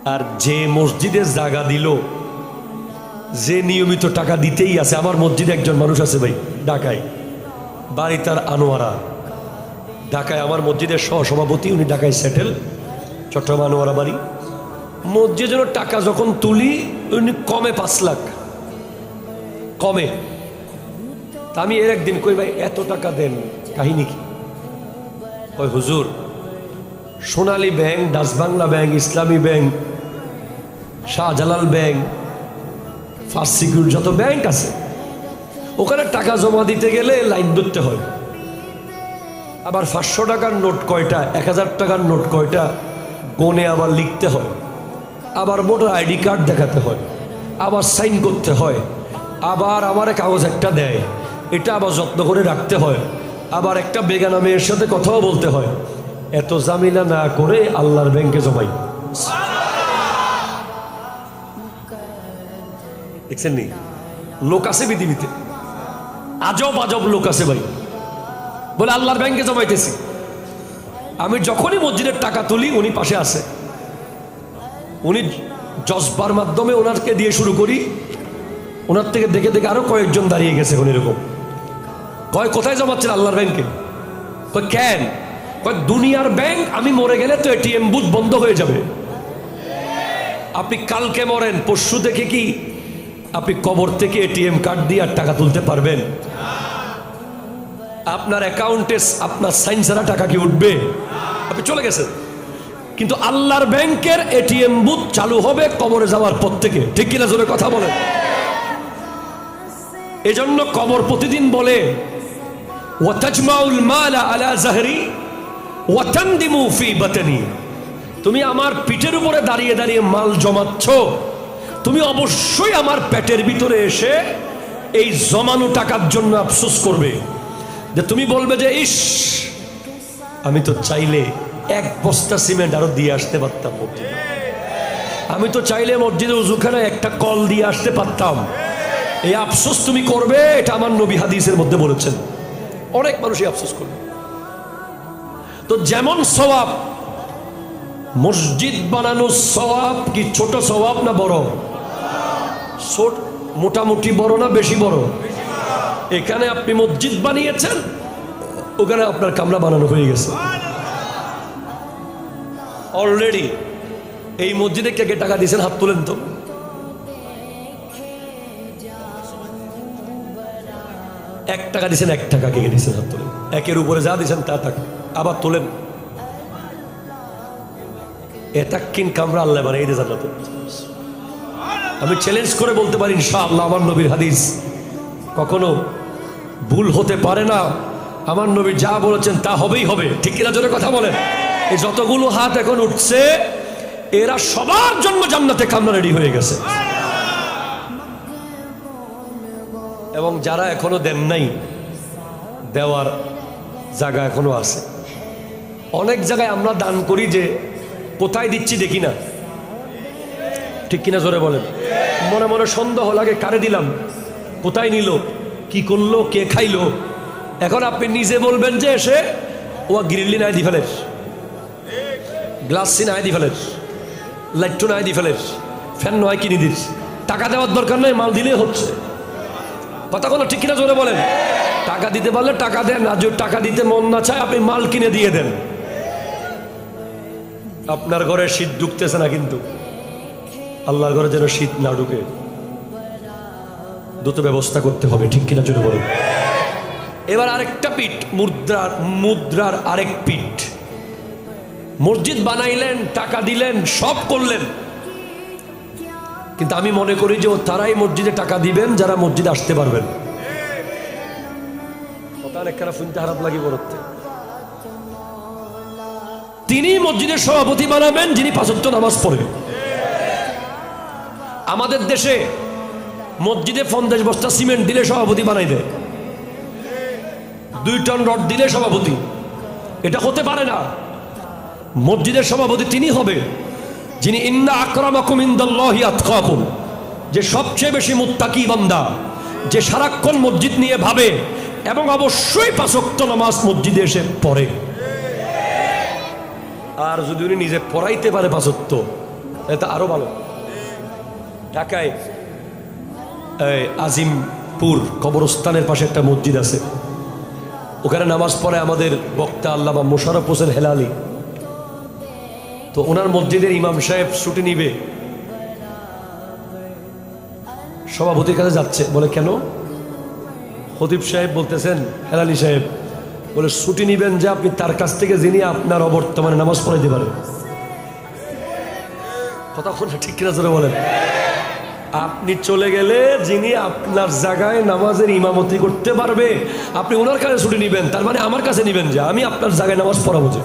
আর যে মসজিদের জায়গা দিল, যে নিয়মিত টাকা দিতেই আছে, আমার মসজিদে একজন মানুষ আছে ভাই ঢাকায়, বাড়ি তার আনোয়ারা, ঢাকায় আমার মসজিদের সহসভাপতি, উনি ঢাকায় সেটেল, চট্টগ্রাম আনোয়ারা বাড়ি। মসজিদের টাকা যখন তুলি উনি কমে 5 লাখ কমে। তা আমি এর একদিন কই ভাই এত টাকা দেন, কাহিনী কি? ওই হুজুর সোনালী ব্যাংক, ডাচ বাংলা ব্যাংক, ইসলামী bank, Shahjalal bank, first secure যত ব্যাংক আছে, ওখানে টাকা জমা দিতে গেলে লাইন ধরতে হয়। আবার 500 টাকার নোট কয়টা, 1000 টাকার নোট কয়টা গনে আবার লিখতে হয়, আবার ভোটার আইডি কার্ড দেখাতে হয়, আবার সাইন করতে হয়, আবার আমার কাগজ একটা দেয়, এটা আবার যত্ন করে রাখতে হয়, আবার একটা বেগানা মেয়ের সাথে কথাও বলতে হয়। এত জামিলা না করে আল্লাহর ব্যাংকে জমাই। দেখছেন নি লোক আছে পৃথিবীতে, আজব আজব লোক আছে ভাই, বলে আল্লাহর ব্যাংকে জমাইতেছি। আমি যখনই মসজিদের টাকা তুলি উনি পাশে আছে, উনি জজবার মাধ্যমে ওনারকে দিয়ে শুরু করি, ওনার থেকে দেখে দেখে আরো কয়েকজন দাঁড়িয়ে গেছে এখন এরকম। কয় কোথায় জমাচ্ছেন? আল্লাহর ব্যাংকে। কয় কেন? কয় দুনিয়ার ব্যাংক, আমি মরে গেলে তো এটিএম বুথ বন্ধ হয়ে যাবে। আপনি কালকে মরেন, পরশু থেকে কি আপনি কবর থেকে এটিএম কার্ড দিয়ে আর টাকা তুলতে পারবেন? আপনার অ্যাকাউন্টে আপনার সাইন ছাড়া টাকা কি উঠবে? আপনি চলে গেছেন। কিন্তু আল্লাহর ব্যাংকের এটিএম বুথ চালু হবে কবরে যাওয়ার পর থেকে, ঠিক কিনা জোরে কথা বলেন। এজন্য কবর প্রতিদিন বলে ওয়াতাজমাউল মালা আলা যাহরি ওয়া তানদিমু ফি বাতনি, তুমি আমার পিঠের উপরে দাঁড়িয়ে দাঁড়িয়ে মাল জমাচ্ছ, তুমি অবশ্যই আমার পেটের ভিতরে এসে এই জমানো টাকার জন্য আফসোস করবে। যে তুমি বলবে যে ইস, আমি তো চাইলে 1 বস্তা সিমেন্ট আরো দিয়ে আসতে পারতাম, আমি তো চাইলে মসজিদে উজুখানা একটা কল দিয়ে আসতে পারতাম। এই আফসোস তুমি করবে, এটা আমার নবী হাদিসের মধ্যে বলেছেন। অনেক মানুষই আফসোস করবে। তো যেমন সওয়াব, মসজিদ বানানোর সওয়াব কি ছোট সওয়াব না বড়? ছোট, মোটামুটি বড় না বেশি বড়? এখানে আপনি মসজিদ বানিয়েছেন, ওখানে আপনার কামরা বানানো হয়ে গেছে অলরেডি। এই মসজিদে কে কে টাকা দিয়েছেন হাত তোলেন তো। এক টাকা দিয়েছেন, 1 টাকা কে কে দিয়েছেন হাত তোলেন। 1-এর উপরে যা দিয়েছেন তা টাকা আবার তোলেন। এটা কিন কামরা আল্লাহ মানে এই যে জান্নাত। আমি চ্যালেঞ্জ করে বলতে পারি ইনশাআল্লাহ, আমার নবীর হাদিস কখনো ভুল হতে পারে না। আমার নবী যা বলেছেন তা হবেই হবে, ঠিক কিনা জোরে কথা বলেন। এই যতগুলো হাত এখন উঠছে এরা সবার জন্য জান্নাতে কামরা রেডি হয়ে গেছে। এবং যারা এখনো দেন নাই, দেওয়ার জায়গা এখনো আছে। অনেক জায়গায় আমরা দান করি যে কোথায় দিচ্ছি দেখি না, ঠিক কিনা জোরে বলেন। মনে মনে সন্দেহ লাগে, কারে দিলাম, কোথায় নিল, কি করলো, কে খাইলো। এখন আপনি নিজে বলবেন যে এসে ও গ্রিল্লি নাই দি ফেলের, গ্লাসি নাই দি ফেলের, লাইট্টু নাই দি ফেলের, ফ্যান নয় কিনে দিস, টাকা দেওয়ার দরকার নেই, মাল দিলে হচ্ছে। কথা কোনো ঠিক কিনা জোরে বলেন। টাকা দিতে পারলে টাকা দেন, আর যদি টাকা দিতে মন না চায় আপনি মাল কিনে দিয়ে দেন। আপনার ঘরে শীত ঢুকতেছে না, কিন্তু আল্লাহর ঘরে যেন শীত না ঢুকে দ্রুত ব্যবস্থা করতে হবে, ঠিক কিনা জোরে বলেন। এবার আরেকটা পিঠ, মুদ্রার আরেক পিঠ। মসজিদ বানাইলেন, টাকা দিলেন, সব করলেন, কিন্তু আমি মনে করি যে তারাই মসজিদে টাকা দিবেন যারা মসজিদে আসতে পারবেন। শুনতে খারাপ লাগে বলতে, তিনি মসজিদের সভাপতি বানাবেন যিনি 5 ওয়াক্ত নামাজ পড়েন। আমাদের দেশে মসজিদে 50 বস্তা সিমেন্ট দিলে সভাপতি বানাই দেয়, 2 টন রড দিলে সভাপতি। এটা হতে পারে না। মসজিদের সভাপতি তিনি হবে যিনি ইন্না আকরামাকুম ইনদাল্লাহি আতকাকুম, যে সবচেয়ে বেশি মুত্তাকি বান্দা, যে সারাক্ষণ মসজিদ নিয়ে ভাবে এবং অবশ্যই 5 ওয়াক্ত নামাজ মসজিদে এসে পড়ে। আর যদি উনি নিজে পড়াইতে পারে 5 ওয়াক্ত, এটা আরো ভালো। ঢাকায় আজিমপুর কবরস্থানের পাশে একটা মসজিদ আছে, ওখানে নামাজ পড়ে আমাদের বক্তা আল্লামা মোশাররফ হোসেন হেলালি। তো ওনার মসজিদের ইমাম সাহেব ছুটি নিবে, সভাপতির কাছে যাচ্ছে, বলে কেন? খতিব সাহেব বলতেছেন হেলালি সাহেব বলে ছুটি নিবেন যে আপনি তার কাছ থেকে যিনি আপনার অবর্তমানে নামাজ পড়াইতে পারেন। কথা ঠিক কিনা জোরে বলেন। আপনি চলে গেলে যিনি আপনার জায়গায় নামাজের ইমামতি করতে পারবে আপনি ওনার কাছে ছুটি নিবেন, তার মানে আমার কাছে নিবেন যে আমি আপনার জায়গায় নামাজ পড়াবো যে।